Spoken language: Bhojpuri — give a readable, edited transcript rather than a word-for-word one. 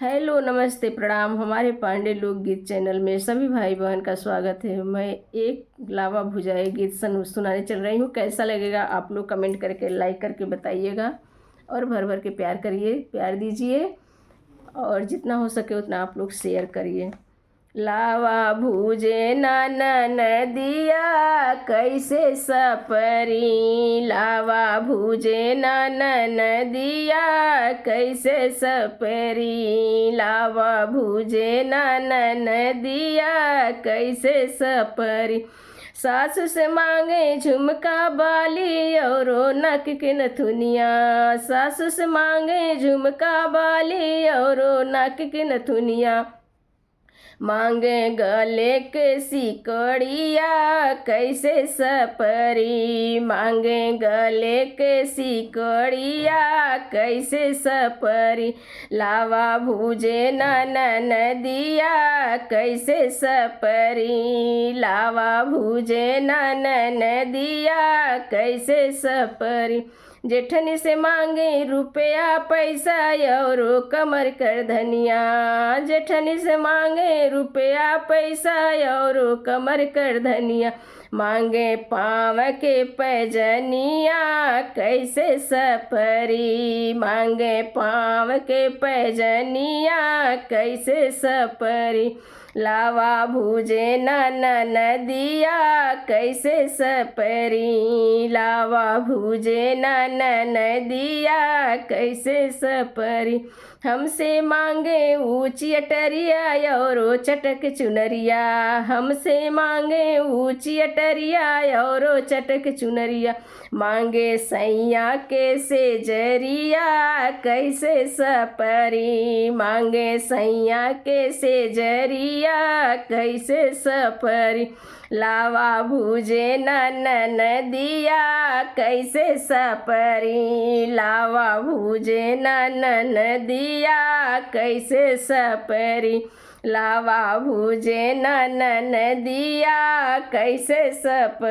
हेलो, नमस्ते, प्रणाम। हमारे पांडे लोकगीत चैनल में सभी भाई बहन का स्वागत है। मैं एक लावा भुजाए गीत सुनाने चल रही हूँ। कैसा लगेगा आप लोग कमेंट करके लाइक करके बताइएगा और भर भर के प्यार करिए, प्यार दीजिए और जितना हो सके उतना आप लोग शेयर करिए। लावा भूजे नाना नदिया कैसे सपरी, लावा भूजे नाना नदिया कैसे सपरी, लावा भूजे नाना नदिया कैसे सपरी। सासु से मांगे झुमका बाली और नक के नथुनिया, सासु से मांगे झुमका बाली और नक के नथुनिया। मांगे गले के सिकड़िया कैसे सपरी, मांगे गले के सिकड़िया कैसे सपरी। लावा भूजे नाना नदिया कैसे सपरी, लावा भूजे नाना नदिया कैसे सपरी। जेठनी से मांगे रुपया पैसा और कमर कर धनिया, जेठनी से मांगे रुपया पैसा और कमर कर धनिया। मांगे पाँव के पैजनिया कैसे सपरी, मांगे पाँव के पैजनिया कैसे सपरी। लावा भूजे नाना नदिया कैसे सपरी, लावा भूजे नाना नदिया कैसे सपरी। हमसे मांगे ऊंची अटरिया और चटक चुनरिया, हमसे मांगे ऊंची अटरिया और चटक चुनरिया। मांगे सैया के सेजरिया कैसे सपरी, मांगे सैया के सेजरिया कैसे सपरी। लावा भूजे नाना नदिया कैसे सपरी, लावा भूजे नाना नदिया कैसे सपरी। लावा भूजे नाना नदिया कैसे सपरी।